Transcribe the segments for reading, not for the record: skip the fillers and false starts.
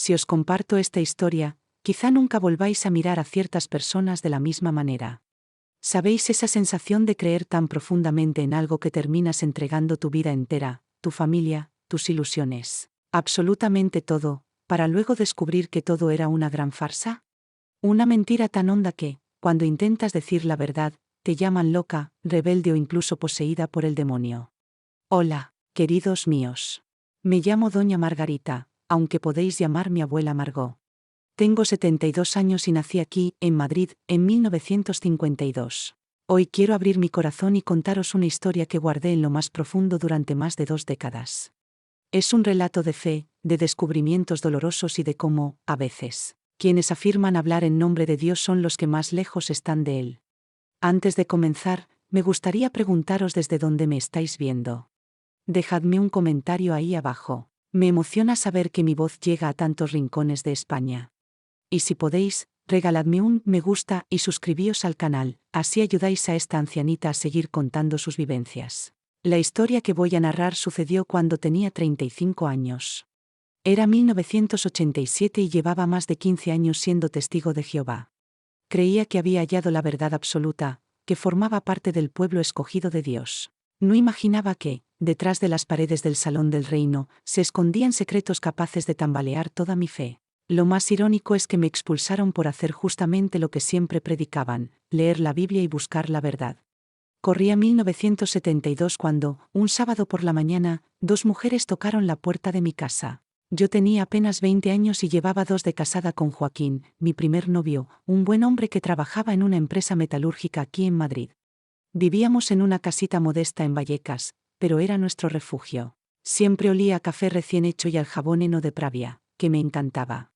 Si os comparto esta historia, quizá nunca volváis a mirar a ciertas personas de la misma manera. ¿Sabéis esa sensación de creer tan profundamente en algo que terminas entregando tu vida entera, tu familia, tus ilusiones, absolutamente todo, para luego descubrir que todo era una gran farsa? Una mentira tan honda que, cuando intentas decir la verdad, te llaman loca, rebelde o incluso poseída por el demonio. Hola, queridos míos. Me llamo Doña Margarita, aunque podéis llamarme abuela Margot. Tengo 72 años y nací aquí, en Madrid, en 1952. Hoy quiero abrir mi corazón y contaros una historia que guardé en lo más profundo durante más de 2 décadas. Es un relato de fe, de descubrimientos dolorosos y de cómo, a veces, quienes afirman hablar en nombre de Dios son los que más lejos están de Él. Antes de comenzar, me gustaría preguntaros desde dónde me estáis viendo. Dejadme un comentario ahí abajo. Me emociona saber que mi voz llega a tantos rincones de España. Y si podéis, regaladme un me gusta y suscribíos al canal, así ayudáis a esta ancianita a seguir contando sus vivencias. La historia que voy a narrar sucedió cuando tenía 35 años. Era 1987 y llevaba más de 15 años siendo testigo de Jehová. Creía que había hallado la verdad absoluta, que formaba parte del pueblo escogido de Dios. No imaginaba que, detrás de las paredes del Salón del Reino, se escondían secretos capaces de tambalear toda mi fe. Lo más irónico es que me expulsaron por hacer justamente lo que siempre predicaban, leer la Biblia y buscar la verdad. Corría 1972 cuando, un sábado por la mañana, 2 mujeres tocaron la puerta de mi casa. Yo tenía apenas 20 años y llevaba 2 de casada con Joaquín, mi primer novio, un buen hombre que trabajaba en una empresa metalúrgica aquí en Madrid. Vivíamos en una casita modesta en Vallecas, pero era nuestro refugio. Siempre olía a café recién hecho y al jabón heno de Pravia, que me encantaba.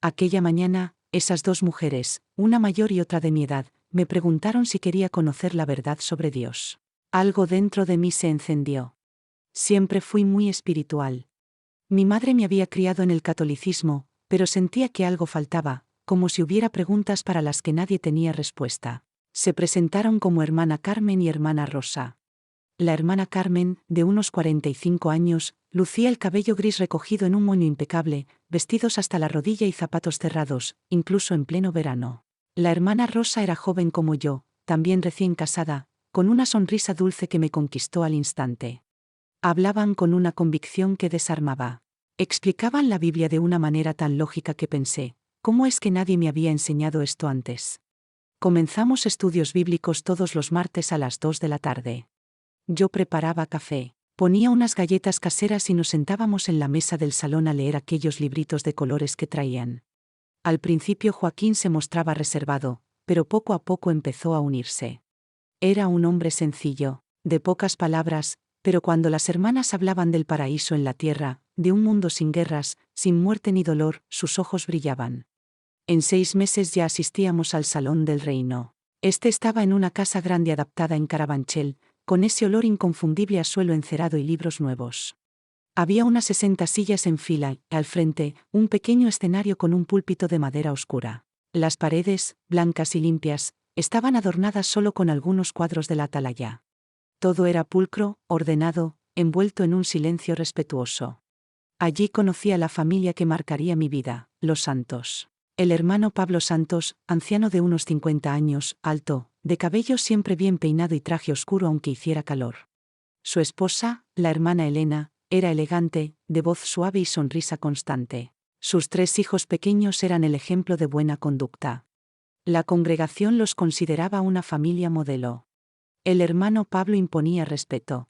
Aquella mañana, esas 2 mujeres, una mayor y otra de mi edad, me preguntaron si quería conocer la verdad sobre Dios. Algo dentro de mí se encendió. Siempre fui muy espiritual. Mi madre me había criado en el catolicismo, pero sentía que algo faltaba, como si hubiera preguntas para las que nadie tenía respuesta. Se presentaron como hermana Carmen y hermana Rosa. La hermana Carmen, de unos 45 años, lucía el cabello gris recogido en un moño impecable, vestidos hasta la rodilla y zapatos cerrados, incluso en pleno verano. La hermana Rosa era joven como yo, también recién casada, con una sonrisa dulce que me conquistó al instante. Hablaban con una convicción que desarmaba. Explicaban la Biblia de una manera tan lógica que pensé, ¿cómo es que nadie me había enseñado esto antes? Comenzamos estudios bíblicos todos los martes a las 2 de la tarde. Yo preparaba café, ponía unas galletas caseras y nos sentábamos en la mesa del salón a leer aquellos libritos de colores que traían. Al principio Joaquín se mostraba reservado, pero poco a poco empezó a unirse. Era un hombre sencillo, de pocas palabras, pero cuando las hermanas hablaban del paraíso en la tierra, de un mundo sin guerras, sin muerte ni dolor, sus ojos brillaban. En 6 meses ya asistíamos al Salón del Reino. Este estaba en una casa grande adaptada en Carabanchel, con ese olor inconfundible a suelo encerado y libros nuevos. Había unas 60 sillas en fila y, al frente, un pequeño escenario con un púlpito de madera oscura. Las paredes, blancas y limpias, estaban adornadas solo con algunos cuadros de la atalaya. Todo era pulcro, ordenado, envuelto en un silencio respetuoso. Allí conocí a la familia que marcaría mi vida, los Santos. El hermano Pablo Santos, anciano de unos 50 años, alto, de cabello siempre bien peinado y traje oscuro aunque hiciera calor. Su esposa, la hermana Elena, era elegante, de voz suave y sonrisa constante. Sus 3 hijos pequeños eran el ejemplo de buena conducta. La congregación los consideraba una familia modelo. El hermano Pablo imponía respeto.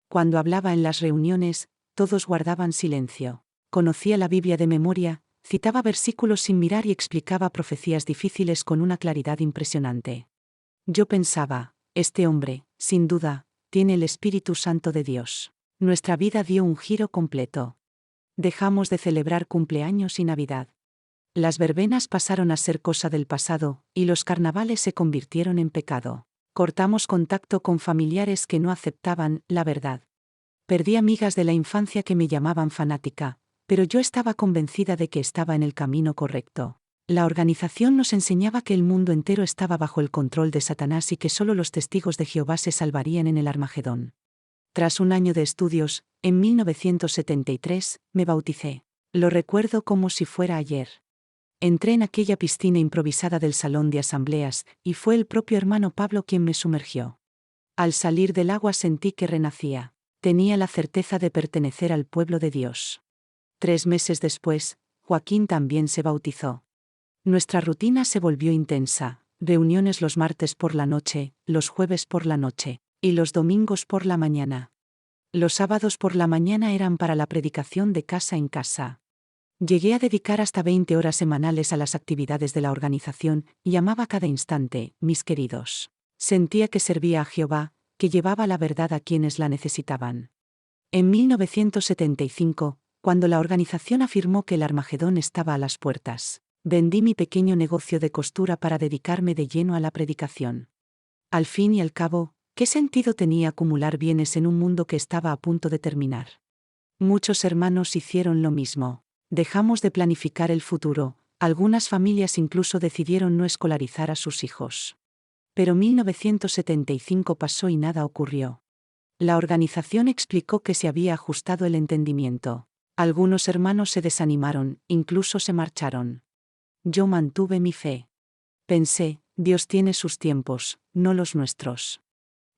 Cuando hablaba en las reuniones, todos guardaban silencio. Conocía la Biblia de memoria, citaba versículos sin mirar y explicaba profecías difíciles con una claridad impresionante. Yo pensaba, este hombre, sin duda, tiene el Espíritu Santo de Dios. Nuestra vida dio un giro completo. Dejamos de celebrar cumpleaños y Navidad. Las verbenas pasaron a ser cosa del pasado, y los carnavales se convirtieron en pecado. Cortamos contacto con familiares que no aceptaban la verdad. Perdí amigas de la infancia que me llamaban fanática, pero yo estaba convencida de que estaba en el camino correcto. La organización nos enseñaba que el mundo entero estaba bajo el control de Satanás y que solo los testigos de Jehová se salvarían en el Armagedón. Tras un año de estudios, en 1973, me bauticé. Lo recuerdo como si fuera ayer. Entré en aquella piscina improvisada del salón de asambleas, y fue el propio hermano Pablo quien me sumergió. Al salir del agua sentí que renacía. Tenía la certeza de pertenecer al pueblo de Dios. 3 meses después, Joaquín también se bautizó. Nuestra rutina se volvió intensa, reuniones los martes por la noche, los jueves por la noche, y los domingos por la mañana. Los sábados por la mañana eran para la predicación de casa en casa. Llegué a dedicar hasta 20 horas semanales a las actividades de la organización y amaba cada instante, mis queridos. Sentía que servía a Jehová, que llevaba la verdad a quienes la necesitaban. En 1975, cuando la organización afirmó que el Armagedón estaba a las puertas, vendí mi pequeño negocio de costura para dedicarme de lleno a la predicación. Al fin y al cabo, ¿qué sentido tenía acumular bienes en un mundo que estaba a punto de terminar? Muchos hermanos hicieron lo mismo. Dejamos de planificar el futuro, algunas familias incluso decidieron no escolarizar a sus hijos. Pero 1975 pasó y nada ocurrió. La organización explicó que se había ajustado el entendimiento. Algunos hermanos se desanimaron, incluso se marcharon. Yo mantuve mi fe. Pensé, Dios tiene sus tiempos, no los nuestros.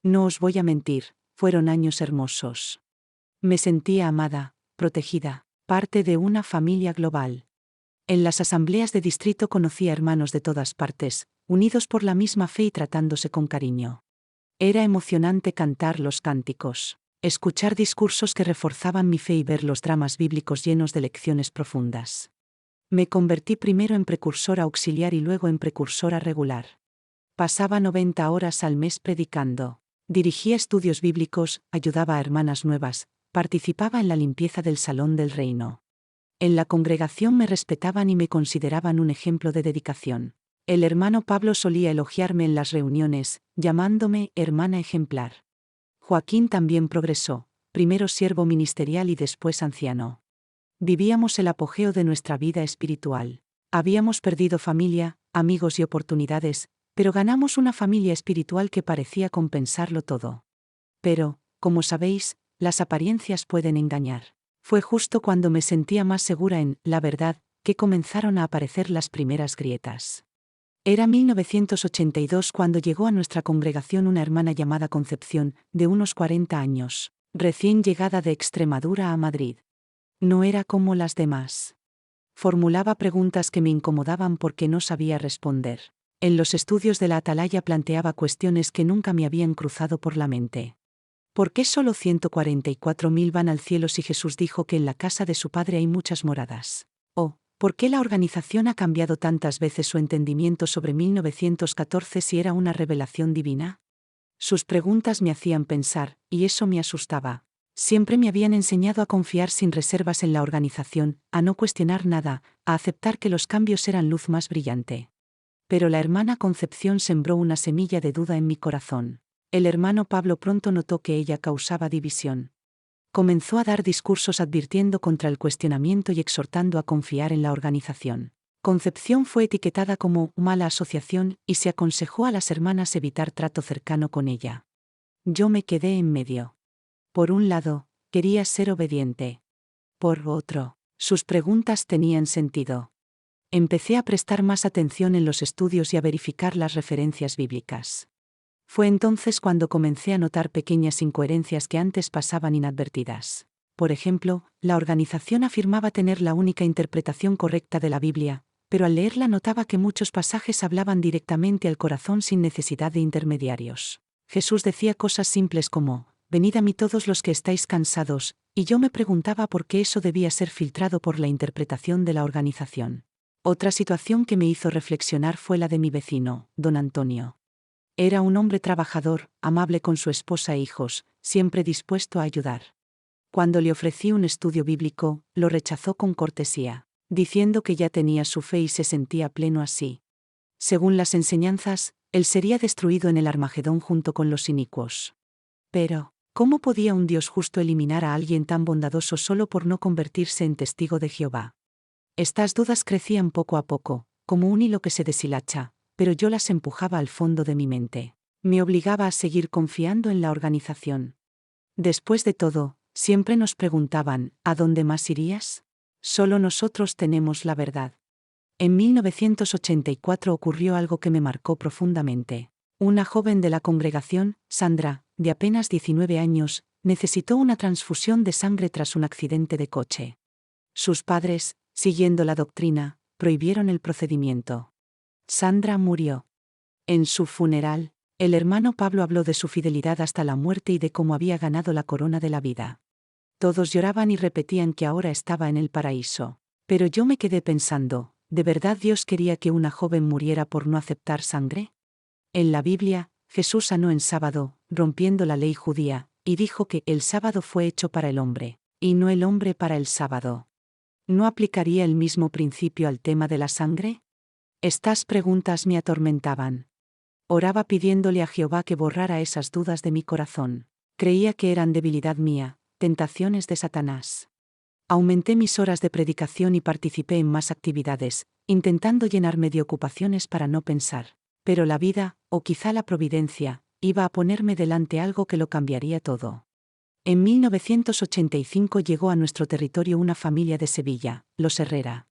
No os voy a mentir, fueron años hermosos. Me sentía amada, protegida, parte de una familia global. En las asambleas de distrito conocí a hermanos de todas partes, unidos por la misma fe y tratándose con cariño. Era emocionante cantar los cánticos, escuchar discursos que reforzaban mi fe y ver los dramas bíblicos llenos de lecciones profundas. Me convertí primero en precursora auxiliar y luego en precursora regular. Pasaba 90 horas al mes predicando. Dirigía estudios bíblicos, ayudaba a hermanas nuevas, participaba en la limpieza del salón del reino. En la congregación me respetaban y me consideraban un ejemplo de dedicación. El hermano Pablo solía elogiarme en las reuniones, llamándome hermana ejemplar. Joaquín también progresó, primero siervo ministerial y después anciano. Vivíamos el apogeo de nuestra vida espiritual. Habíamos perdido familia, amigos y oportunidades, pero ganamos una familia espiritual que parecía compensarlo todo. Pero, como sabéis, las apariencias pueden engañar. Fue justo cuando me sentía más segura en la verdad que comenzaron a aparecer las primeras grietas. Era 1982 cuando llegó a nuestra congregación una hermana llamada Concepción, de unos 40 años, recién llegada de Extremadura a Madrid. No era como las demás. Formulaba preguntas que me incomodaban porque no sabía responder. En los estudios de la Atalaya planteaba cuestiones que nunca me habían cruzado por la mente. ¿Por qué solo 144.000 van al cielo si Jesús dijo que en la casa de su Padre hay muchas moradas? ¿O por qué la organización ha cambiado tantas veces su entendimiento sobre 1914 si era una revelación divina? Sus preguntas me hacían pensar, y eso me asustaba. Siempre me habían enseñado a confiar sin reservas en la organización, a no cuestionar nada, a aceptar que los cambios eran luz más brillante. Pero la hermana Concepción sembró una semilla de duda en mi corazón. El hermano Pablo pronto notó que ella causaba división. Comenzó a dar discursos advirtiendo contra el cuestionamiento y exhortando a confiar en la organización. Concepción fue etiquetada como mala asociación y se aconsejó a las hermanas evitar trato cercano con ella. Yo me quedé en medio. Por un lado, quería ser obediente. Por otro, sus preguntas tenían sentido. Empecé a prestar más atención en los estudios y a verificar las referencias bíblicas. Fue entonces cuando comencé a notar pequeñas incoherencias que antes pasaban inadvertidas. Por ejemplo, la organización afirmaba tener la única interpretación correcta de la Biblia, pero al leerla notaba que muchos pasajes hablaban directamente al corazón sin necesidad de intermediarios. Jesús decía cosas simples como, «Venid a mí todos los que estáis cansados», y yo me preguntaba por qué eso debía ser filtrado por la interpretación de la organización. Otra situación que me hizo reflexionar fue la de mi vecino, don Antonio. Era un hombre trabajador, amable con su esposa e hijos, siempre dispuesto a ayudar. Cuando le ofrecí un estudio bíblico, lo rechazó con cortesía, diciendo que ya tenía su fe y se sentía pleno así. Según las enseñanzas, él sería destruido en el Armagedón junto con los inicuos. Pero, ¿cómo podía un Dios justo eliminar a alguien tan bondadoso solo por no convertirse en testigo de Jehová? Estas dudas crecían poco a poco, como un hilo que se deshilacha, pero yo las empujaba al fondo de mi mente. Me obligaba a seguir confiando en la organización. Después de todo, siempre nos preguntaban, ¿a dónde más irías? Solo nosotros tenemos la verdad. En 1984 ocurrió algo que me marcó profundamente. Una joven de la congregación, Sandra, de apenas 19 años, necesitó una transfusión de sangre tras un accidente de coche. Sus padres, siguiendo la doctrina, prohibieron el procedimiento. Sandra murió. En su funeral, el hermano Pablo habló de su fidelidad hasta la muerte y de cómo había ganado la corona de la vida. Todos lloraban y repetían que ahora estaba en el paraíso. Pero yo me quedé pensando, ¿de verdad Dios quería que una joven muriera por no aceptar sangre? En la Biblia, Jesús sanó en sábado, rompiendo la ley judía, y dijo que el sábado fue hecho para el hombre, y no el hombre para el sábado. ¿No aplicaría el mismo principio al tema de la sangre? Estas preguntas me atormentaban. Oraba pidiéndole a Jehová que borrara esas dudas de mi corazón. Creía que eran debilidad mía, tentaciones de Satanás. Aumenté mis horas de predicación y participé en más actividades, intentando llenarme de ocupaciones para no pensar. Pero la vida, o quizá la providencia, iba a ponerme delante algo que lo cambiaría todo. En 1985 llegó a nuestro territorio una familia de Sevilla, los Herrera.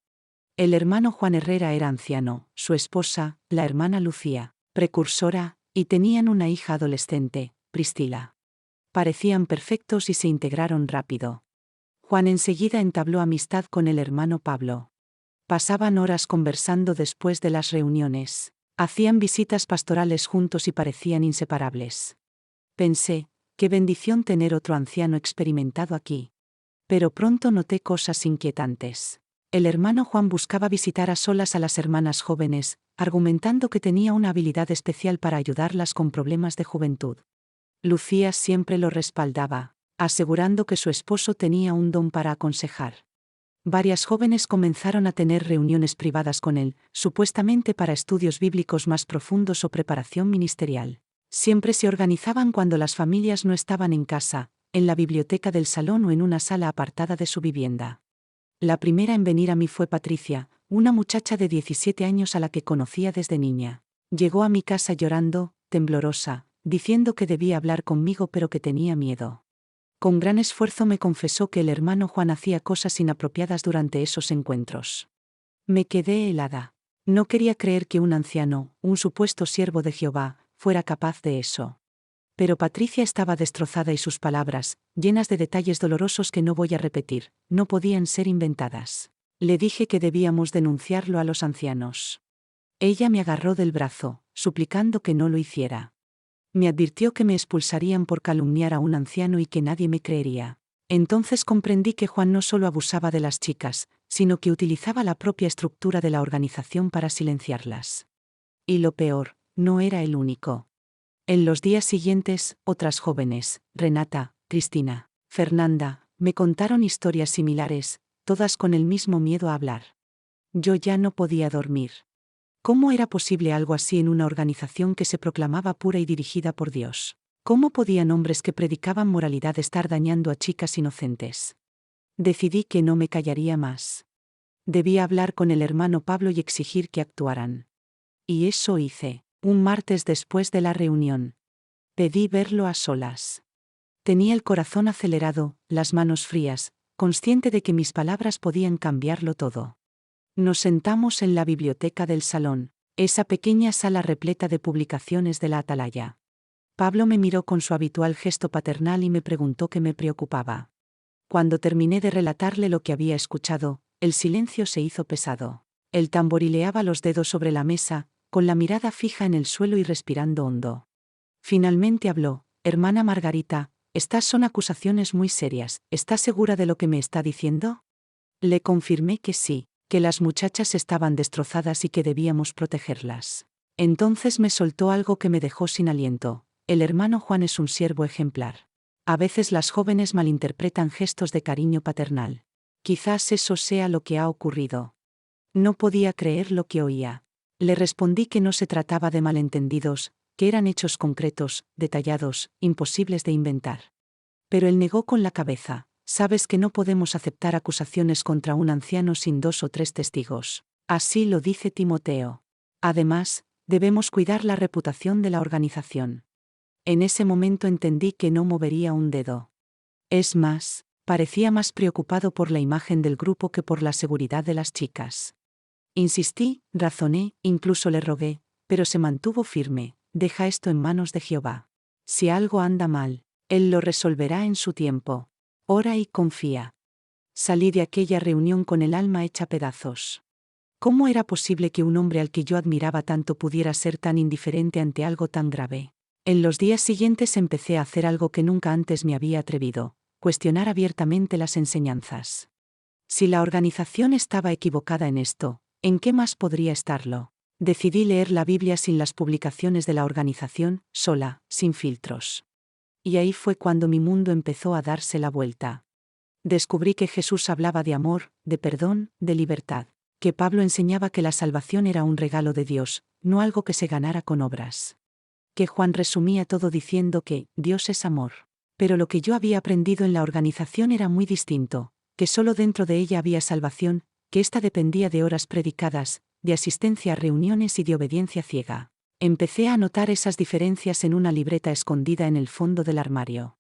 El hermano Juan Herrera era anciano, su esposa, la hermana Lucía, precursora, y tenían una hija adolescente, Priscila. Parecían perfectos y se integraron rápido. Juan enseguida entabló amistad con el hermano Pablo. Pasaban horas conversando después de las reuniones. Hacían visitas pastorales juntos y parecían inseparables. Pensé, qué bendición tener otro anciano experimentado aquí. Pero pronto noté cosas inquietantes. El hermano Juan buscaba visitar a solas a las hermanas jóvenes, argumentando que tenía una habilidad especial para ayudarlas con problemas de juventud. Lucía siempre lo respaldaba, asegurando que su esposo tenía un don para aconsejar. Varias jóvenes comenzaron a tener reuniones privadas con él, supuestamente para estudios bíblicos más profundos o preparación ministerial. Siempre se organizaban cuando las familias no estaban en casa, en la biblioteca del salón o en una sala apartada de su vivienda. La primera en venir a mí fue Patricia, una muchacha de 17 años a la que conocía desde niña. Llegó a mi casa llorando, temblorosa, diciendo que debía hablar conmigo pero que tenía miedo. Con gran esfuerzo me confesó que el hermano Juan hacía cosas inapropiadas durante esos encuentros. Me quedé helada. No quería creer que un anciano, un supuesto siervo de Jehová, fuera capaz de eso. Pero Patricia estaba destrozada y sus palabras, llenas de detalles dolorosos que no voy a repetir, no podían ser inventadas. Le dije que debíamos denunciarlo a los ancianos. Ella me agarró del brazo, suplicando que no lo hiciera. Me advirtió que me expulsarían por calumniar a un anciano y que nadie me creería. Entonces comprendí que Juan no solo abusaba de las chicas, sino que utilizaba la propia estructura de la organización para silenciarlas. Y lo peor, no era el único. En los días siguientes, otras jóvenes, Renata, Cristina, Fernanda, me contaron historias similares, todas con el mismo miedo a hablar. Yo ya no podía dormir. ¿Cómo era posible algo así en una organización que se proclamaba pura y dirigida por Dios? ¿Cómo podían hombres que predicaban moralidad estar dañando a chicas inocentes? Decidí que no me callaría más. Debía hablar con el hermano Pablo y exigir que actuaran. Y eso hice, un martes después de la reunión. Pedí verlo a solas. Tenía el corazón acelerado, las manos frías, consciente de que mis palabras podían cambiarlo todo. Nos sentamos en la biblioteca del salón, esa pequeña sala repleta de publicaciones de la Atalaya. Pablo me miró con su habitual gesto paternal y me preguntó qué me preocupaba. Cuando terminé de relatarle lo que había escuchado, el silencio se hizo pesado. Él tamborileaba los dedos sobre la mesa, con la mirada fija en el suelo y respirando hondo. Finalmente habló: «Hermana Margarita, estas son acusaciones muy serias, ¿está segura de lo que me está diciendo?» Le confirmé que sí, que las muchachas estaban destrozadas y que debíamos protegerlas. Entonces me soltó algo que me dejó sin aliento: el hermano Juan es un siervo ejemplar. A veces las jóvenes malinterpretan gestos de cariño paternal. Quizás eso sea lo que ha ocurrido. No podía creer lo que oía. Le respondí que no se trataba de malentendidos, que eran hechos concretos, detallados, imposibles de inventar. Pero él negó con la cabeza: «Sabes que no podemos aceptar acusaciones contra un anciano sin 2 o 3 testigos. Así lo dice Timoteo. Además, debemos cuidar la reputación de la organización». En ese momento entendí que no movería un dedo. Es más, Parecía más preocupado por la imagen del grupo que por la seguridad de las chicas. Insistí, razoné, incluso le rogué, pero se mantuvo firme: deja esto en manos de Jehová. Si algo anda mal, Él lo resolverá en su tiempo. Ora y confía. Salí de aquella reunión con el alma hecha pedazos. ¿Cómo era posible que un hombre al que yo admiraba tanto pudiera ser tan indiferente ante algo tan grave? En los días siguientes empecé a hacer algo que nunca antes me había atrevido: cuestionar abiertamente las enseñanzas. Si la organización estaba equivocada en esto, ¿en qué más podría estarlo? Decidí leer la Biblia sin las publicaciones de la organización, sola, sin filtros. Y ahí fue cuando mi mundo empezó a darse la vuelta. Descubrí que Jesús hablaba de amor, de perdón, de libertad. Que Pablo enseñaba que la salvación era un regalo de Dios, no algo que se ganara con obras. Que Juan resumía todo diciendo que Dios es amor. Pero lo que yo había aprendido en la organización era muy distinto: que solo dentro de ella había salvación, que ésta dependía de horas predicadas, de asistencia a reuniones y de obediencia ciega. Empecé a notar esas diferencias en una libreta escondida en el fondo del armario.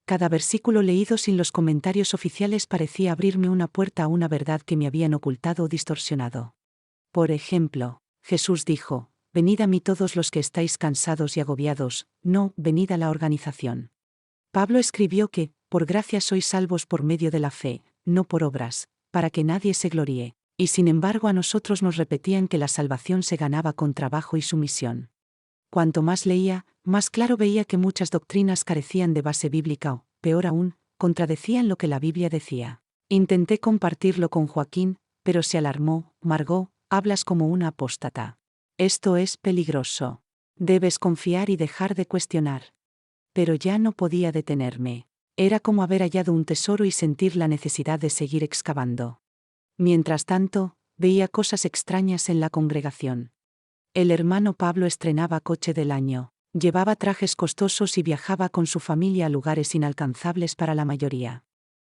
Cada versículo leído sin los comentarios oficiales parecía abrirme una puerta a una verdad que me habían ocultado o distorsionado. Por ejemplo, Jesús dijo: venid a mí todos los que estáis cansados y agobiados, no, venid a la organización. Pablo escribió que, por gracia sois salvos por medio de la fe, no por obras, para que nadie se gloríe, y sin embargo a nosotros nos repetían que la salvación se ganaba con trabajo y sumisión. Cuanto más leía, más claro veía que muchas doctrinas carecían de base bíblica o, peor aún, contradecían lo que la Biblia decía. Intenté compartirlo con Joaquín, pero se alarmó: Margot, hablas como una apóstata. Esto es peligroso. Debes confiar y dejar de cuestionar. Pero ya no podía detenerme. Era como haber hallado un tesoro y sentir la necesidad de seguir excavando. Mientras tanto, veía cosas extrañas en la congregación. El hermano Pablo estrenaba coche del año, llevaba trajes costosos y viajaba con su familia a lugares inalcanzables para la mayoría.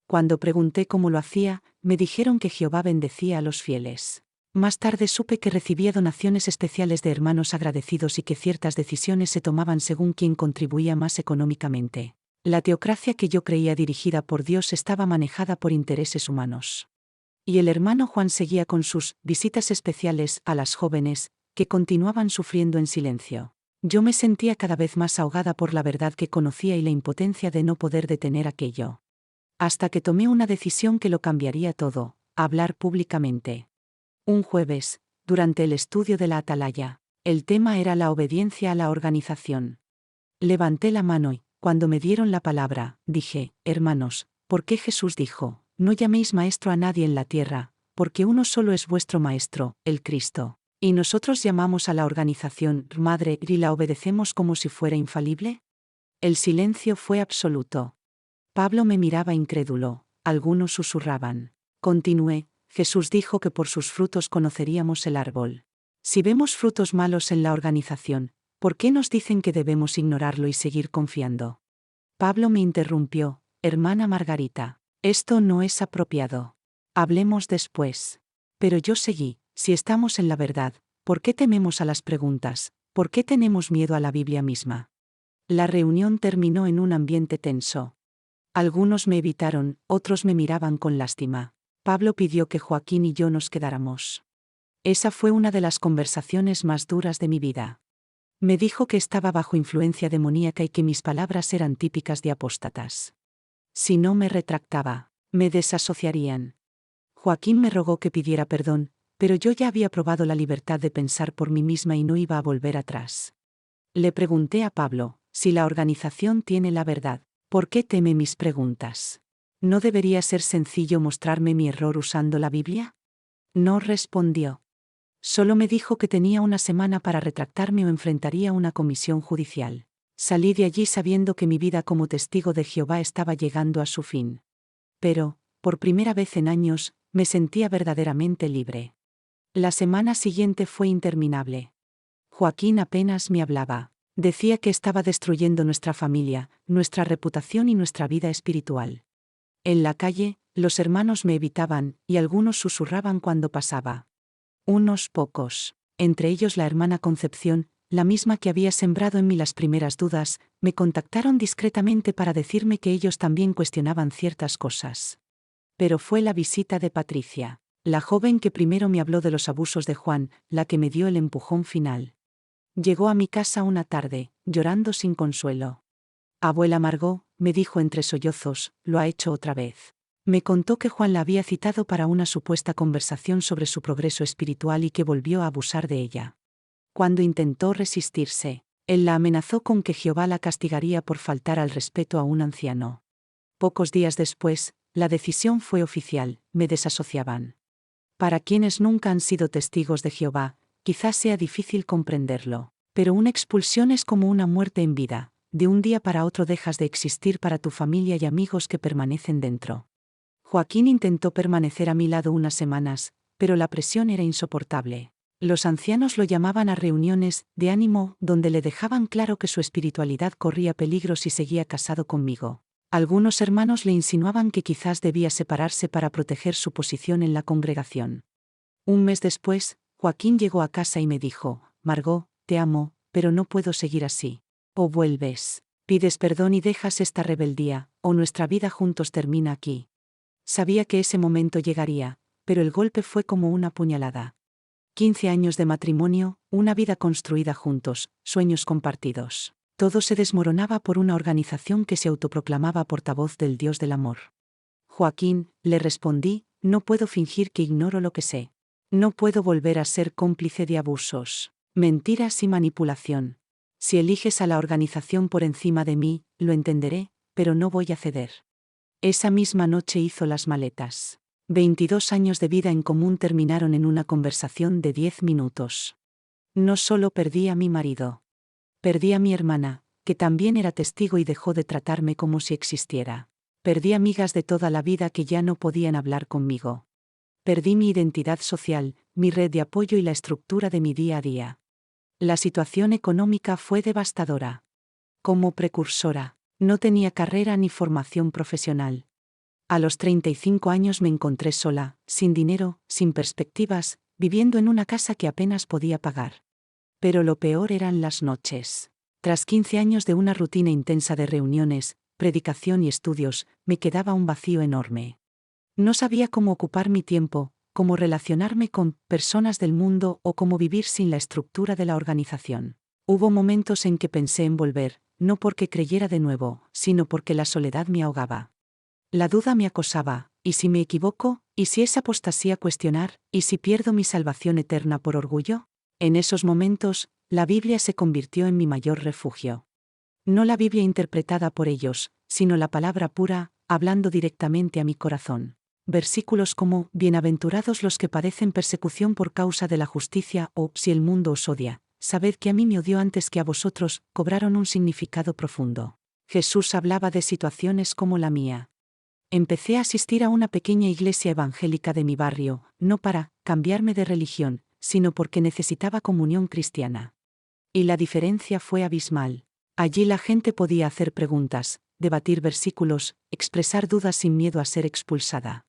Cuando pregunté cómo lo hacía, me dijeron que Jehová bendecía a los fieles. Más tarde supe que recibía donaciones especiales de hermanos agradecidos y que ciertas decisiones se tomaban según quien contribuía más económicamente. La teocracia que yo creía dirigida por Dios estaba manejada por intereses humanos. Y el hermano Juan seguía con sus visitas especiales a las jóvenes, que continuaban sufriendo en silencio. Yo me sentía cada vez más ahogada por la verdad que conocía y la impotencia de no poder detener aquello. Hasta que tomé una decisión que lo cambiaría todo: hablar públicamente. Un jueves, durante el estudio de la Atalaya, el tema era la obediencia a la organización. Levanté la mano y, cuando me dieron la palabra, dije: hermanos, ¿por qué Jesús dijo: no llaméis maestro a nadie en la tierra, porque uno solo es vuestro maestro, el Cristo? ¿Y nosotros llamamos a la organización madre y la obedecemos como si fuera infalible? El silencio fue absoluto. Pablo me miraba incrédulo, algunos susurraban. Continué: Jesús dijo que por sus frutos conoceríamos el árbol. Si vemos frutos malos en la organización, ¿por qué nos dicen que debemos ignorarlo y seguir confiando? Pablo me interrumpió: hermana Margarita, esto no es apropiado. Hablemos después. Pero yo seguí: si estamos en la verdad, ¿por qué tememos a las preguntas? ¿Por qué tenemos miedo a la Biblia misma? La reunión terminó en un ambiente tenso. Algunos me evitaron, otros me miraban con lástima. Pablo pidió que Joaquín y yo nos quedáramos. Esa fue una de las conversaciones más duras de mi vida. Me dijo que estaba bajo influencia demoníaca y que mis palabras eran típicas de apóstatas. Si no me retractaba, me desasociarían. Joaquín me rogó que pidiera perdón, pero yo ya había probado la libertad de pensar por mí misma y no iba a volver atrás. Le pregunté a Pablo: si la organización tiene la verdad, ¿por qué teme mis preguntas? ¿No debería ser sencillo mostrarme mi error usando la Biblia? No respondió. Solo me dijo que tenía una semana para retractarme o enfrentaría una comisión judicial. Salí de allí sabiendo que mi vida como testigo de Jehová estaba llegando a su fin. Pero, por primera vez en años, me sentía verdaderamente libre. La semana siguiente fue interminable. Joaquín apenas me hablaba. Decía que estaba destruyendo nuestra familia, nuestra reputación y nuestra vida espiritual. En la calle, los hermanos me evitaban, y algunos susurraban cuando pasaba. Unos pocos, entre ellos la hermana Concepción, la misma que había sembrado en mí las primeras dudas, me contactaron discretamente para decirme que ellos también cuestionaban ciertas cosas. Pero fue la visita de Patricia, la joven que primero me habló de los abusos de Juan, la que me dio el empujón final. Llegó a mi casa una tarde, llorando sin consuelo. Abuela Margot, me dijo entre sollozos, lo ha hecho otra vez. Me contó que Juan la había citado para una supuesta conversación sobre su progreso espiritual y que volvió a abusar de ella. Cuando intentó resistirse, él la amenazó con que Jehová la castigaría por faltar al respeto a un anciano. Pocos días después, la decisión fue oficial, me desasociaban. Para quienes nunca han sido testigos de Jehová, quizás sea difícil comprenderlo, pero una expulsión es como una muerte en vida, de un día para otro dejas de existir para tu familia y amigos que permanecen dentro. Joaquín intentó permanecer a mi lado unas semanas, pero la presión era insoportable. Los ancianos lo llamaban a reuniones de ánimo donde le dejaban claro que su espiritualidad corría peligro si seguía casado conmigo. Algunos hermanos le insinuaban que quizás debía separarse para proteger su posición en la congregación. Un mes después, Joaquín llegó a casa y me dijo: Margot, te amo, pero no puedo seguir así. O vuelves, pides perdón y dejas esta rebeldía, o nuestra vida juntos termina aquí. Sabía que ese momento llegaría, pero el golpe fue como una puñalada. 15 años de matrimonio, una vida construida juntos, sueños compartidos. Todo se desmoronaba por una organización que se autoproclamaba portavoz del Dios del amor. Joaquín, le respondí, no puedo fingir que ignoro lo que sé. No puedo volver a ser cómplice de abusos, mentiras y manipulación. Si eliges a la organización por encima de mí, lo entenderé, pero no voy a ceder. Esa misma noche hizo las maletas. 22 años de vida en común terminaron en una conversación de 10 minutos. No solo perdí a mi marido. Perdí a mi hermana, que también era testigo y dejó de tratarme como si existiera. Perdí amigas de toda la vida que ya no podían hablar conmigo. Perdí mi identidad social, mi red de apoyo y la estructura de mi día a día. La situación económica fue devastadora. Como precursora, no tenía carrera ni formación profesional. A los 35 años me encontré sola, sin dinero, sin perspectivas, viviendo en una casa que apenas podía pagar. Pero lo peor eran las noches. Tras 15 años de una rutina intensa de reuniones, predicación y estudios, me quedaba un vacío enorme. No sabía cómo ocupar mi tiempo, cómo relacionarme con personas del mundo o cómo vivir sin la estructura de la organización. Hubo momentos en que pensé en volver, no porque creyera de nuevo, sino porque la soledad me ahogaba. La duda me acosaba, ¿y si me equivoco? ¿Y si es apostasía cuestionar? ¿Y si pierdo mi salvación eterna por orgullo? En esos momentos, la Biblia se convirtió en mi mayor refugio. No la Biblia interpretada por ellos, sino la palabra pura, hablando directamente a mi corazón. Versículos como, bienaventurados los que padecen persecución por causa de la justicia, o, si el mundo os odia, sabed que a mí me odió antes que a vosotros, cobraron un significado profundo. Jesús hablaba de situaciones como la mía. Empecé a asistir a una pequeña iglesia evangélica de mi barrio, no para cambiarme de religión, sino porque necesitaba comunión cristiana. Y la diferencia fue abismal. Allí la gente podía hacer preguntas, debatir versículos, expresar dudas sin miedo a ser expulsada.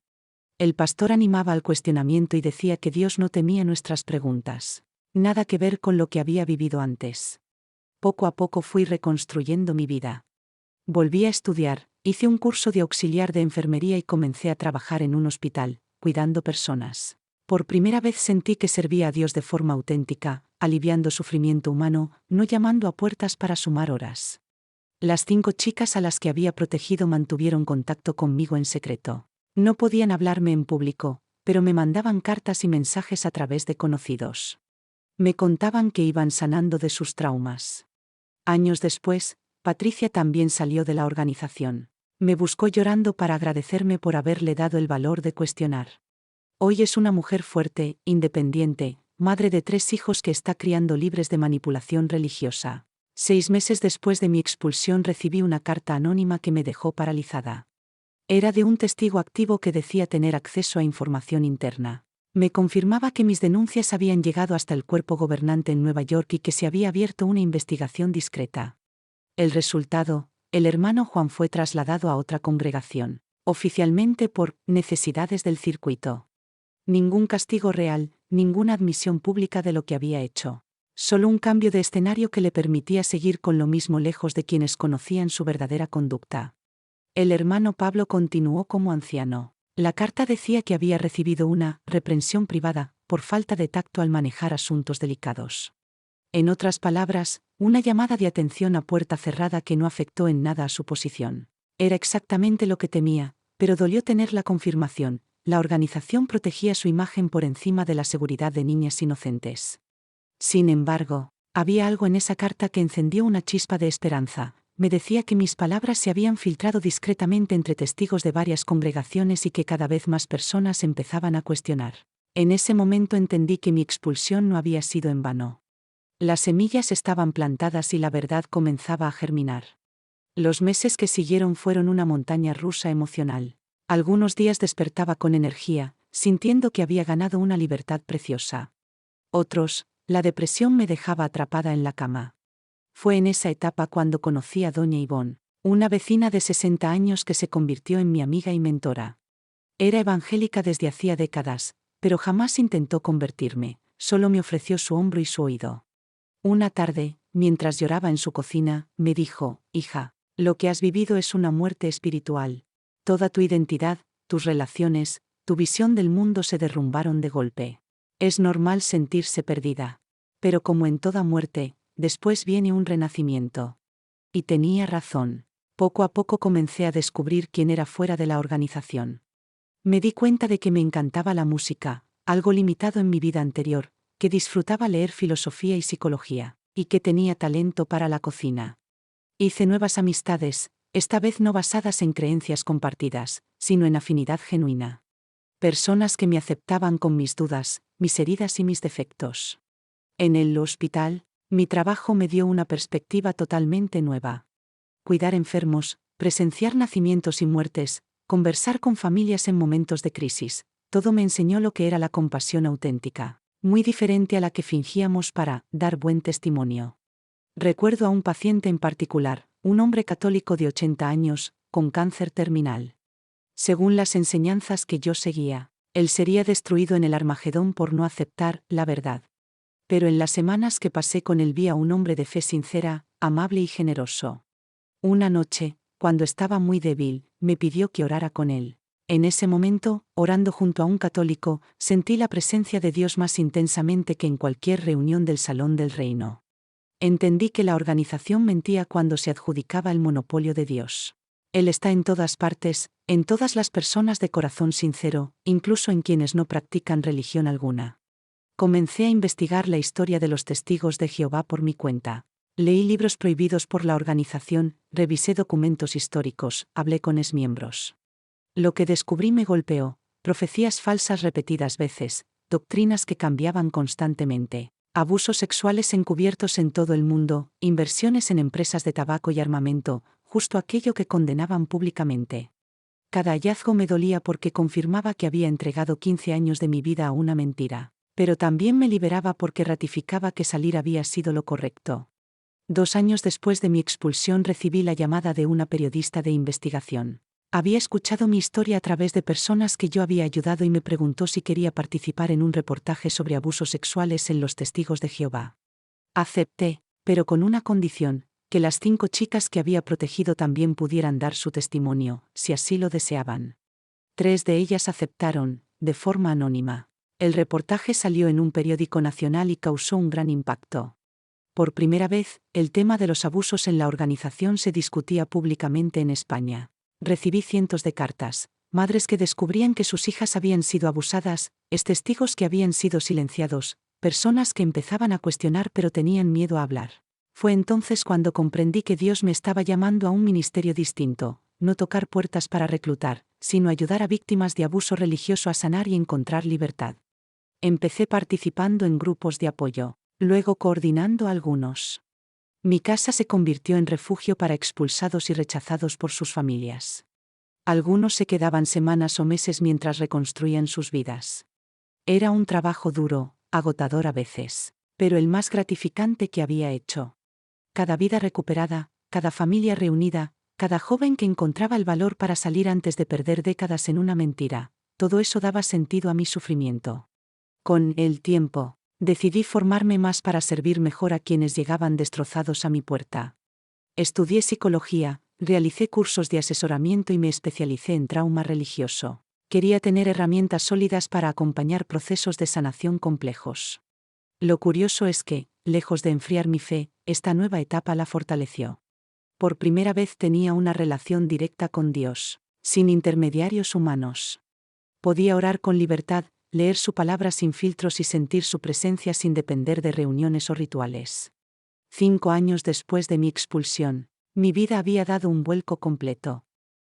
El pastor animaba al cuestionamiento y decía que Dios no temía nuestras preguntas. Nada que ver con lo que había vivido antes. Poco a poco fui reconstruyendo mi vida. Volví a estudiar, hice un curso de auxiliar de enfermería y comencé a trabajar en un hospital, cuidando personas. Por primera vez sentí que servía a Dios de forma auténtica, aliviando sufrimiento humano, no llamando a puertas para sumar horas. Las 5 chicas a las que había protegido mantuvieron contacto conmigo en secreto. No podían hablarme en público, pero me mandaban cartas y mensajes a través de conocidos. Me contaban que iban sanando de sus traumas. Años después, Patricia también salió de la organización. Me buscó llorando para agradecerme por haberle dado el valor de cuestionar. Hoy es una mujer fuerte, independiente, madre de 3 hijos que está criando libres de manipulación religiosa. 6 meses después de mi expulsión recibí una carta anónima que me dejó paralizada. Era de un testigo activo que decía tener acceso a información interna. Me confirmaba que mis denuncias habían llegado hasta el cuerpo gobernante en Nueva York y que se había abierto una investigación discreta. El resultado, el hermano Juan fue trasladado a otra congregación, oficialmente por necesidades del circuito. Ningún castigo real, ninguna admisión pública de lo que había hecho. Solo un cambio de escenario que le permitía seguir con lo mismo lejos de quienes conocían su verdadera conducta. El hermano Pablo continuó como anciano. La carta decía que había recibido una reprensión privada por falta de tacto al manejar asuntos delicados. En otras palabras, una llamada de atención a puerta cerrada que no afectó en nada a su posición. Era exactamente lo que temía, pero dolió tener la confirmación. La organización protegía su imagen por encima de la seguridad de niñas inocentes. Sin embargo, había algo en esa carta que encendió una chispa de esperanza. Me decía que mis palabras se habían filtrado discretamente entre testigos de varias congregaciones y que cada vez más personas empezaban a cuestionar. En ese momento entendí que mi expulsión no había sido en vano. Las semillas estaban plantadas y la verdad comenzaba a germinar. Los meses que siguieron fueron una montaña rusa emocional. Algunos días despertaba con energía, sintiendo que había ganado una libertad preciosa. Otros, la depresión me dejaba atrapada en la cama. Fue en esa etapa cuando conocí a doña Ivonne, una vecina de 60 años que se convirtió en mi amiga y mentora. Era evangélica desde hacía décadas, pero jamás intentó convertirme, solo me ofreció su hombro y su oído. Una tarde, mientras lloraba en su cocina, me dijo: hija, lo que has vivido es una muerte espiritual. Toda tu identidad, tus relaciones, tu visión del mundo se derrumbaron de golpe. Es normal sentirse perdida. Pero como en toda muerte, después viene un renacimiento. Y tenía razón. Poco a poco comencé a descubrir quién era fuera de la organización. Me di cuenta de que me encantaba la música, algo limitado en mi vida anterior, que disfrutaba leer filosofía y psicología, y que tenía talento para la cocina. Hice nuevas amistades, esta vez no basadas en creencias compartidas, sino en afinidad genuina. Personas que me aceptaban con mis dudas, mis heridas y mis defectos. En el hospital, mi trabajo me dio una perspectiva totalmente nueva. Cuidar enfermos, presenciar nacimientos y muertes, conversar con familias en momentos de crisis, todo me enseñó lo que era la compasión auténtica, muy diferente a la que fingíamos para dar buen testimonio. Recuerdo a un paciente en particular, un hombre católico de 80 años, con cáncer terminal. Según las enseñanzas que yo seguía, él sería destruido en el Armagedón por no aceptar la verdad. Pero en las semanas que pasé con él vi a un hombre de fe sincera, amable y generoso. Una noche, cuando estaba muy débil, me pidió que orara con él. En ese momento, orando junto a un católico, sentí la presencia de Dios más intensamente que en cualquier reunión del Salón del Reino. Entendí que la organización mentía cuando se adjudicaba el monopolio de Dios. Él está en todas partes, en todas las personas de corazón sincero, incluso en quienes no practican religión alguna. Comencé a investigar la historia de los testigos de Jehová por mi cuenta. Leí libros prohibidos por la organización, revisé documentos históricos, hablé con exmiembros. Lo que descubrí me golpeó: profecías falsas repetidas veces, doctrinas que cambiaban constantemente, abusos sexuales encubiertos en todo el mundo, inversiones en empresas de tabaco y armamento, justo aquello que condenaban públicamente. Cada hallazgo me dolía porque confirmaba que había entregado 15 años de mi vida a una mentira, pero también me liberaba porque ratificaba que salir había sido lo correcto. 2 años después de mi expulsión recibí la llamada de una periodista de investigación. Había escuchado mi historia a través de personas que yo había ayudado y me preguntó si quería participar en un reportaje sobre abusos sexuales en los Testigos de Jehová. Acepté, pero con una condición: que las 5 chicas que había protegido también pudieran dar su testimonio, si así lo deseaban. 3 de ellas aceptaron, de forma anónima. El reportaje salió en un periódico nacional y causó un gran impacto. Por primera vez, el tema de los abusos en la organización se discutía públicamente en España. Recibí cientos de cartas, madres que descubrían que sus hijas habían sido abusadas, testigos que habían sido silenciados, personas que empezaban a cuestionar pero tenían miedo a hablar. Fue entonces cuando comprendí que Dios me estaba llamando a un ministerio distinto: no tocar puertas para reclutar, sino ayudar a víctimas de abuso religioso a sanar y encontrar libertad. Empecé participando en grupos de apoyo, luego coordinando algunos. Mi casa se convirtió en refugio para expulsados y rechazados por sus familias. Algunos se quedaban semanas o meses mientras reconstruían sus vidas. Era un trabajo duro, agotador a veces, pero el más gratificante que había hecho. Cada vida recuperada, cada familia reunida, cada joven que encontraba el valor para salir antes de perder décadas en una mentira, todo eso daba sentido a mi sufrimiento. Con el tiempo, Decidí formarme más para servir mejor a quienes llegaban destrozados a mi puerta. Estudié psicología, realicé cursos de asesoramiento y me especialicé en trauma religioso. Quería tener herramientas sólidas para acompañar procesos de sanación complejos. Lo curioso es que, lejos de enfriar mi fe, esta nueva etapa la fortaleció. Por primera vez tenía una relación directa con Dios, sin intermediarios humanos. Podía orar con libertad, leer su palabra sin filtros y sentir su presencia sin depender de reuniones o rituales. 5 años después de mi expulsión, mi vida había dado un vuelco completo.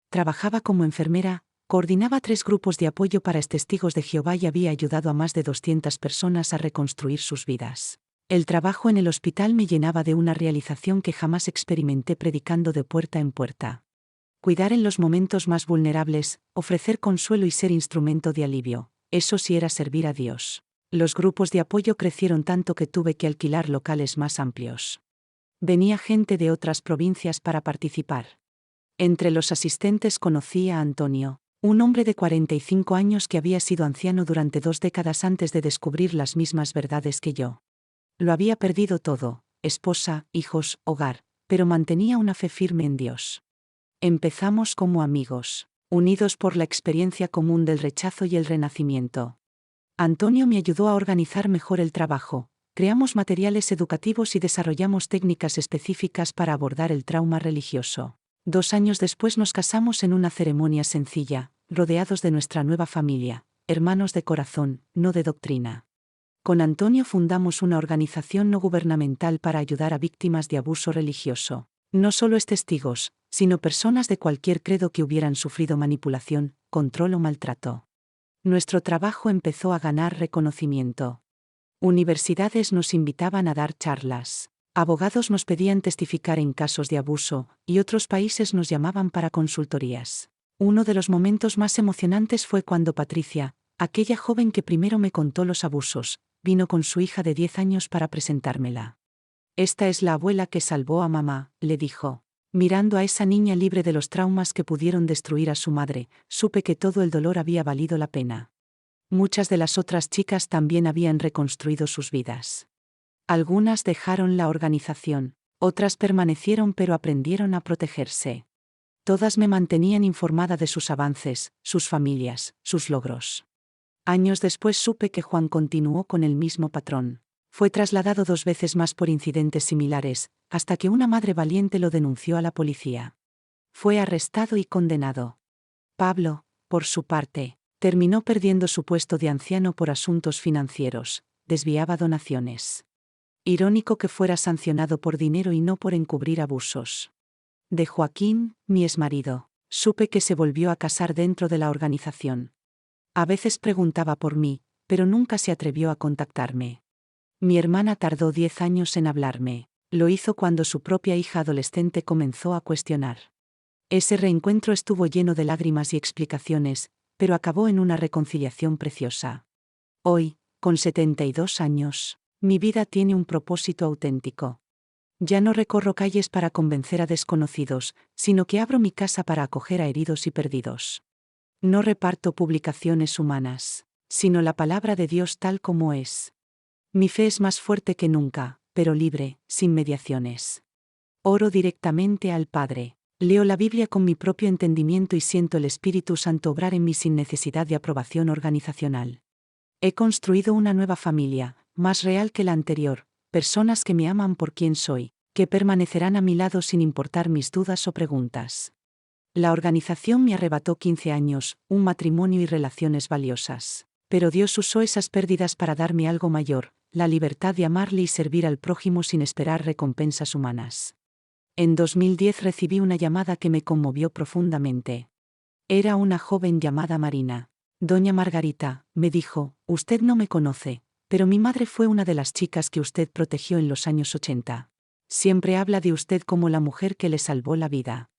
Trabajaba como enfermera, coordinaba 3 grupos de apoyo para testigos de Jehová y había ayudado a más de 200 personas a reconstruir sus vidas. El trabajo en el hospital me llenaba de una realización que jamás experimenté predicando de puerta en puerta. Cuidar en los momentos más vulnerables, ofrecer consuelo y ser instrumento de alivio, eso sí era servir a Dios. Los grupos de apoyo crecieron tanto que tuve que alquilar locales más amplios. Venía gente de otras provincias para participar. Entre los asistentes conocí a Antonio, un hombre de 45 años que había sido anciano durante 2 décadas antes de descubrir las mismas verdades que yo. Lo había perdido todo, esposa, hijos, hogar, pero mantenía una fe firme en Dios. Empezamos como amigos, unidos por la experiencia común del rechazo y el renacimiento. Antonio me ayudó a organizar mejor el trabajo, creamos materiales educativos y desarrollamos técnicas específicas para abordar el trauma religioso. 2 años después nos casamos en una ceremonia sencilla, rodeados de nuestra nueva familia, hermanos de corazón, no de doctrina. Con Antonio fundamos una organización no gubernamental para ayudar a víctimas de abuso religioso. No solo testigos, sino personas de cualquier credo que hubieran sufrido manipulación, control o maltrato. Nuestro trabajo empezó a ganar reconocimiento. Universidades nos invitaban a dar charlas. Abogados nos pedían testificar en casos de abuso, y otros países nos llamaban para consultorías. Uno de los momentos más emocionantes fue cuando Patricia, aquella joven que primero me contó los abusos, vino con su hija de 10 años para presentármela. «Esta es la abuela que salvó a mamá», le dijo. Mirando a esa niña libre de los traumas que pudieron destruir a su madre, supe que todo el dolor había valido la pena. Muchas de las otras chicas también habían reconstruido sus vidas. Algunas dejaron la organización, otras permanecieron pero aprendieron a protegerse. Todas me mantenían informada de sus avances, sus familias, sus logros. Años después supe que Juan continuó con el mismo patrón. Fue trasladado 2 veces más por incidentes similares, hasta que una madre valiente lo denunció a la policía. Fue arrestado y condenado. Pablo, por su parte, terminó perdiendo su puesto de anciano por asuntos financieros, desviaba donaciones. Irónico que fuera sancionado por dinero y no por encubrir abusos. De Joaquín, mi exmarido, supe que se volvió a casar dentro de la organización. A veces preguntaba por mí, pero nunca se atrevió a contactarme. Mi hermana tardó 10 años en hablarme, lo hizo cuando su propia hija adolescente comenzó a cuestionar. Ese reencuentro estuvo lleno de lágrimas y explicaciones, pero acabó en una reconciliación preciosa. Hoy, con 72 años, mi vida tiene un propósito auténtico. Ya no recorro calles para convencer a desconocidos, sino que abro mi casa para acoger a heridos y perdidos. No reparto publicaciones humanas, sino la palabra de Dios tal como es. Mi fe es más fuerte que nunca, pero libre, sin mediaciones. Oro directamente al Padre. Leo la Biblia con mi propio entendimiento y siento el Espíritu Santo obrar en mí sin necesidad de aprobación organizacional. He construido una nueva familia, más real que la anterior, personas que me aman por quien soy, que permanecerán a mi lado sin importar mis dudas o preguntas. La organización me arrebató 15 años, un matrimonio y relaciones valiosas. Pero Dios usó esas pérdidas para darme algo mayor, la libertad de amarle y servir al prójimo sin esperar recompensas humanas. En 2010 recibí una llamada que me conmovió profundamente. Era una joven llamada Marina. Doña Margarita, me dijo, usted no me conoce, pero mi madre fue una de las chicas que usted protegió en los años 80. Siempre habla de usted como la mujer que le salvó la vida.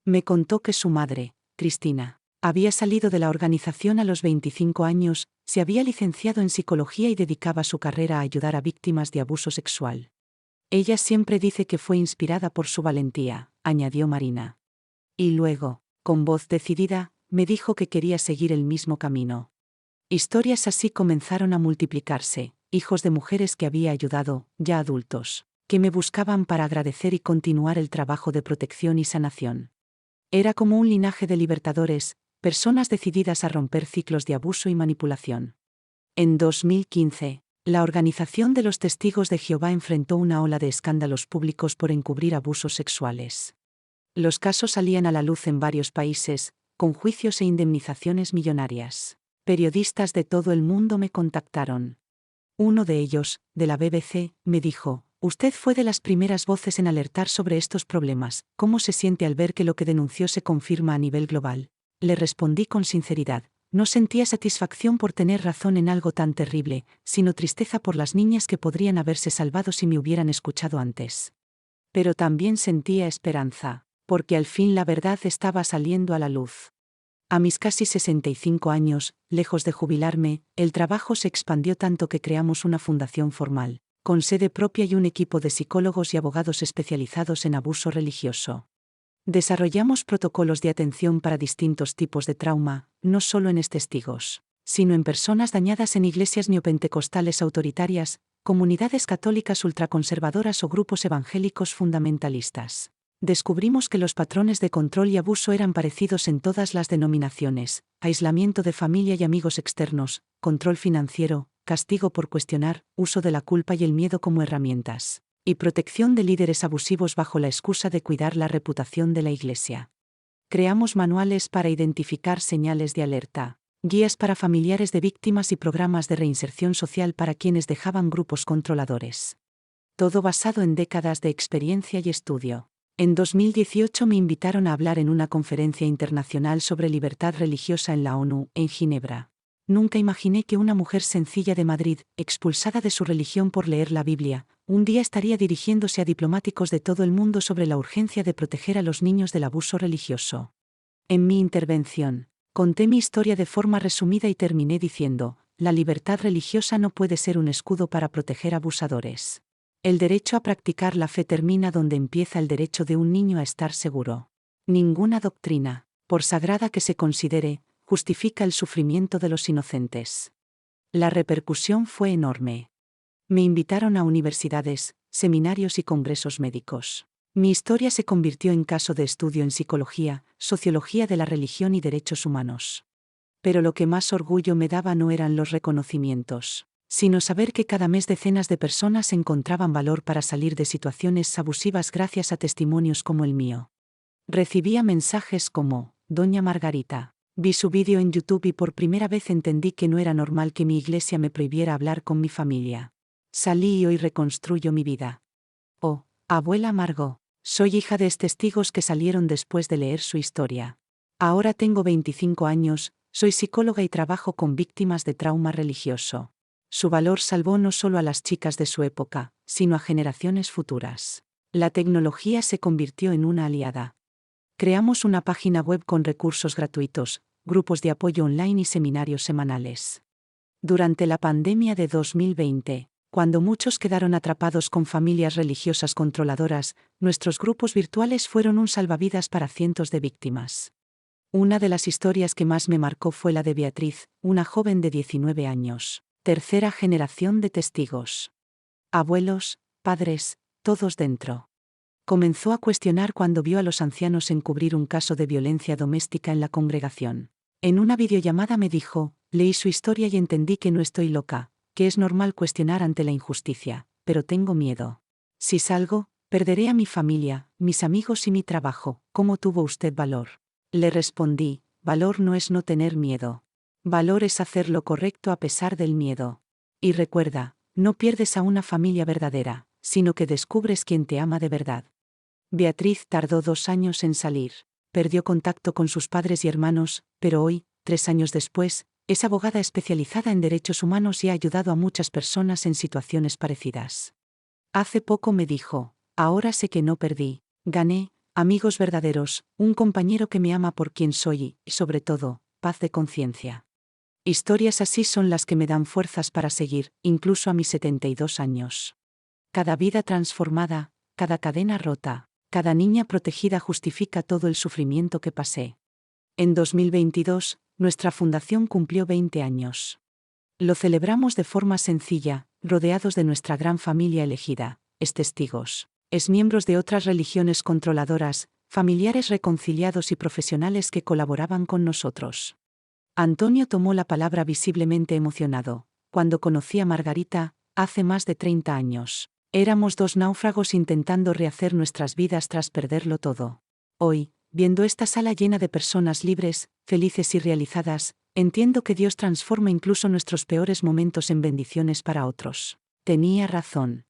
Me contó que su madre, Cristina, había salido de la organización a los 25 años, se había licenciado en psicología y dedicaba su carrera a ayudar a víctimas de abuso sexual. Ella siempre dice que fue inspirada por su valentía, añadió Marina. Y luego, con voz decidida, me dijo que quería seguir el mismo camino. Historias así comenzaron a multiplicarse, hijos de mujeres que había ayudado, ya adultos, que me buscaban para agradecer y continuar el trabajo de protección y sanación. Era como un linaje de libertadores, personas decididas a romper ciclos de abuso y manipulación. En 2015, la Organización de los Testigos de Jehová enfrentó una ola de escándalos públicos por encubrir abusos sexuales. Los casos salían a la luz en varios países, con juicios e indemnizaciones millonarias. Periodistas de todo el mundo me contactaron. Uno de ellos, de la BBC, me dijo: «Usted fue de las primeras voces en alertar sobre estos problemas. ¿Cómo se siente al ver que lo que denunció se confirma a nivel global?». Le respondí con sinceridad: no sentía satisfacción por tener razón en algo tan terrible, sino tristeza por las niñas que podrían haberse salvado si me hubieran escuchado antes. Pero también sentía esperanza, porque al fin la verdad estaba saliendo a la luz. A mis casi 65 años, lejos de jubilarme, el trabajo se expandió tanto que creamos una fundación formal, con sede propia y un equipo de psicólogos y abogados especializados en abuso religioso. Desarrollamos protocolos de atención para distintos tipos de trauma, no solo en testigos, sino en personas dañadas en iglesias neopentecostales autoritarias, comunidades católicas ultraconservadoras o grupos evangélicos fundamentalistas. Descubrimos que los patrones de control y abuso eran parecidos en todas las denominaciones: aislamiento de familia y amigos externos, control financiero, castigo por cuestionar, uso de la culpa y el miedo como herramientas, y protección de líderes abusivos bajo la excusa de cuidar la reputación de la Iglesia. Creamos manuales para identificar señales de alerta, guías para familiares de víctimas y programas de reinserción social para quienes dejaban grupos controladores. Todo basado en décadas de experiencia y estudio. En 2018 me invitaron a hablar en una conferencia internacional sobre libertad religiosa en la ONU, en Ginebra. Nunca imaginé que una mujer sencilla de Madrid, expulsada de su religión por leer la Biblia, un día estaría dirigiéndose a diplomáticos de todo el mundo sobre la urgencia de proteger a los niños del abuso religioso. En mi intervención, conté mi historia de forma resumida y terminé diciendo: la libertad religiosa no puede ser un escudo para proteger abusadores. El derecho a practicar la fe termina donde empieza el derecho de un niño a estar seguro. Ninguna doctrina, por sagrada que se considere, justifica el sufrimiento de los inocentes. La repercusión fue enorme. Me invitaron a universidades, seminarios y congresos médicos. Mi historia se convirtió en caso de estudio en psicología, sociología de la religión y derechos humanos. Pero lo que más orgullo me daba no eran los reconocimientos, sino saber que cada mes decenas de personas encontraban valor para salir de situaciones abusivas gracias a testimonios como el mío. Recibía mensajes como: «Doña Margarita, vi su vídeo en YouTube y por primera vez entendí que no era normal que mi iglesia me prohibiera hablar con mi familia. Salí y hoy reconstruyo mi vida». «Oh, abuela Margot, soy hija de testigos que salieron después de leer su historia. Ahora tengo 25 años, soy psicóloga y trabajo con víctimas de trauma religioso». Su valor salvó no solo a las chicas de su época, sino a generaciones futuras. La tecnología se convirtió en una aliada. Creamos una página web con recursos gratuitos, grupos de apoyo online y seminarios semanales. Durante la pandemia de 2020, cuando muchos quedaron atrapados con familias religiosas controladoras, nuestros grupos virtuales fueron un salvavidas para cientos de víctimas. Una de las historias que más me marcó fue la de Beatriz, una joven de 19 años. Tercera generación de testigos. Abuelos, padres, todos dentro. Comenzó a cuestionar cuando vio a los ancianos encubrir un caso de violencia doméstica en la congregación. En una videollamada me dijo: «Leí su historia y entendí que no estoy loca, que es normal cuestionar ante la injusticia, pero tengo miedo. Si salgo, perderé a mi familia, mis amigos y mi trabajo. ¿Cómo tuvo usted valor?». Le respondí: «Valor no es no tener miedo. Valor es hacer lo correcto a pesar del miedo. Y recuerda, no pierdes a una familia verdadera, sino que descubres quién te ama de verdad». Beatriz tardó 2 años en salir. Perdió contacto con sus padres y hermanos, pero hoy, 3 años después, es abogada especializada en derechos humanos y ha ayudado a muchas personas en situaciones parecidas. Hace poco me dijo: «Ahora sé que no perdí, gané, amigos verdaderos, un compañero que me ama por quien soy y, sobre todo, paz de conciencia». Historias así son las que me dan fuerzas para seguir, incluso a mis 72 años. Cada vida transformada, cada cadena rota, cada niña protegida justifica todo el sufrimiento que pasé. En 2022, nuestra fundación cumplió 20 años. Lo celebramos de forma sencilla, rodeados de nuestra gran familia elegida, es testigos, es miembros de otras religiones controladoras, familiares reconciliados y profesionales que colaboraban con nosotros. Antonio tomó la palabra visiblemente emocionado. Cuando conocí a Margarita, hace más de 30 años, éramos dos náufragos intentando rehacer nuestras vidas tras perderlo todo. Hoy, viendo esta sala llena de personas libres, felices y realizadas, entiendo que Dios transforma incluso nuestros peores momentos en bendiciones para otros. Tenía razón.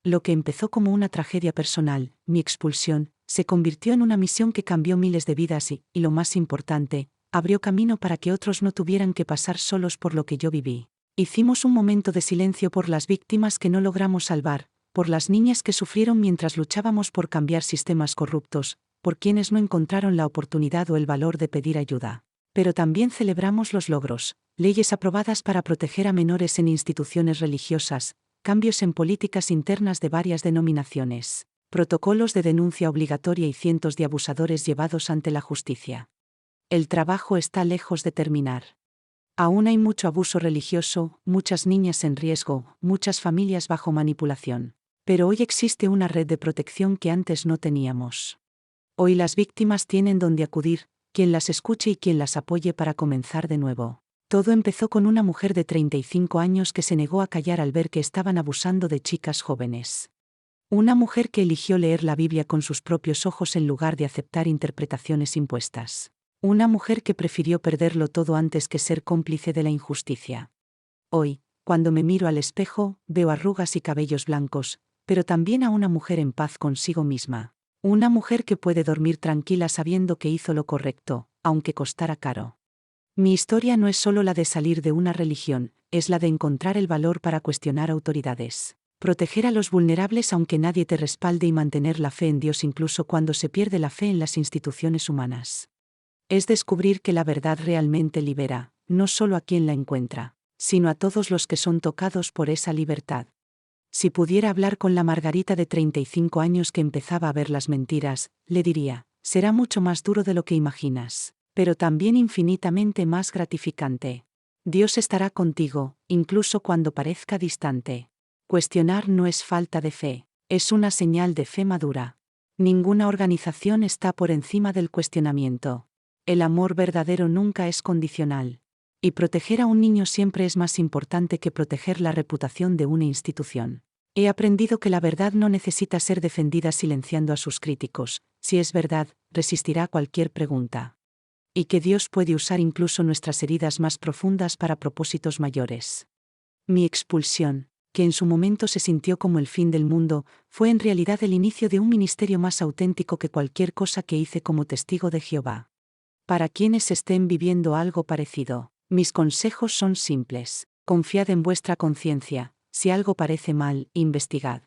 Lo que empezó como una tragedia personal, mi expulsión, se convirtió en una misión que cambió miles de vidas y lo más importante, abrió camino para que otros no tuvieran que pasar solos por lo que yo viví. Hicimos un momento de silencio por las víctimas que no logramos salvar, por las niñas que sufrieron mientras luchábamos por cambiar sistemas corruptos, por quienes no encontraron la oportunidad o el valor de pedir ayuda. Pero también celebramos los logros, leyes aprobadas para proteger a menores en instituciones religiosas, cambios en políticas internas de varias denominaciones, protocolos de denuncia obligatoria y cientos de abusadores llevados ante la justicia. El trabajo está lejos de terminar. Aún hay mucho abuso religioso, muchas niñas en riesgo, muchas familias bajo manipulación. Pero hoy existe una red de protección que antes no teníamos. Hoy las víctimas tienen donde acudir, quien las escuche y quien las apoye para comenzar de nuevo. Todo empezó con una mujer de 35 años que se negó a callar al ver que estaban abusando de chicas jóvenes. Una mujer que eligió leer la Biblia con sus propios ojos en lugar de aceptar interpretaciones impuestas. Una mujer que prefirió perderlo todo antes que ser cómplice de la injusticia. Hoy, cuando me miro al espejo, veo arrugas y cabellos blancos, pero también a una mujer en paz consigo misma. Una mujer que puede dormir tranquila sabiendo que hizo lo correcto, aunque costara caro. Mi historia no es solo la de salir de una religión, es la de encontrar el valor para cuestionar autoridades. Proteger a los vulnerables aunque nadie te respalde y mantener la fe en Dios incluso cuando se pierde la fe en las instituciones humanas. Es descubrir que la verdad realmente libera, no solo a quien la encuentra, sino a todos los que son tocados por esa libertad. Si pudiera hablar con la Margarita de 35 años que empezaba a ver las mentiras, le diría, será mucho más duro de lo que imaginas, pero también infinitamente más gratificante. Dios estará contigo, incluso cuando parezca distante. Cuestionar no es falta de fe, es una señal de fe madura. Ninguna organización está por encima del cuestionamiento. El amor verdadero nunca es condicional. Y proteger a un niño siempre es más importante que proteger la reputación de una institución. He aprendido que la verdad no necesita ser defendida silenciando a sus críticos. Si es verdad, resistirá cualquier pregunta. Y que Dios puede usar incluso nuestras heridas más profundas para propósitos mayores. Mi expulsión, que en su momento se sintió como el fin del mundo, fue en realidad el inicio de un ministerio más auténtico que cualquier cosa que hice como testigo de Jehová. Para quienes estén viviendo algo parecido, mis consejos son simples. Confiad en vuestra conciencia, si algo parece mal, investigad.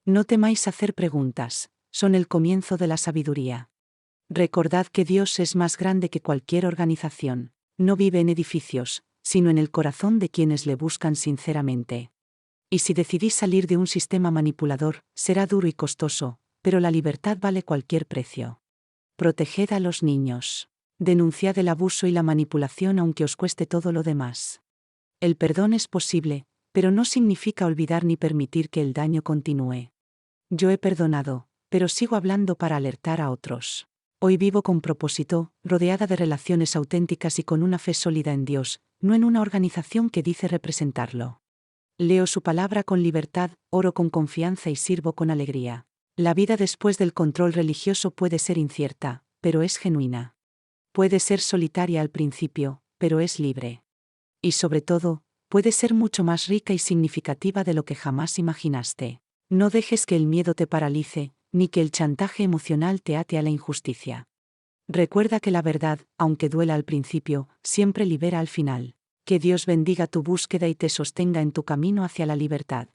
No temáis hacer preguntas, son el comienzo de la sabiduría. Recordad que Dios es más grande que cualquier organización, no vive en edificios, sino en el corazón de quienes le buscan sinceramente. Y si decidís salir de un sistema manipulador, será duro y costoso, pero la libertad vale cualquier precio. Proteged a los niños. Denunciad el abuso y la manipulación aunque os cueste todo lo demás. El perdón es posible, pero no significa olvidar ni permitir que el daño continúe. Yo he perdonado, pero sigo hablando para alertar a otros. Hoy vivo con propósito, rodeada de relaciones auténticas y con una fe sólida en Dios, no en una organización que dice representarlo. Leo su palabra con libertad, oro con confianza y sirvo con alegría. La vida después del control religioso puede ser incierta, pero es genuina. Puede ser solitaria al principio, pero es libre. Y sobre todo, puede ser mucho más rica y significativa de lo que jamás imaginaste. No dejes que el miedo te paralice, ni que el chantaje emocional te ate a la injusticia. Recuerda que la verdad, aunque duela al principio, siempre libera al final. Que Dios bendiga tu búsqueda y te sostenga en tu camino hacia la libertad.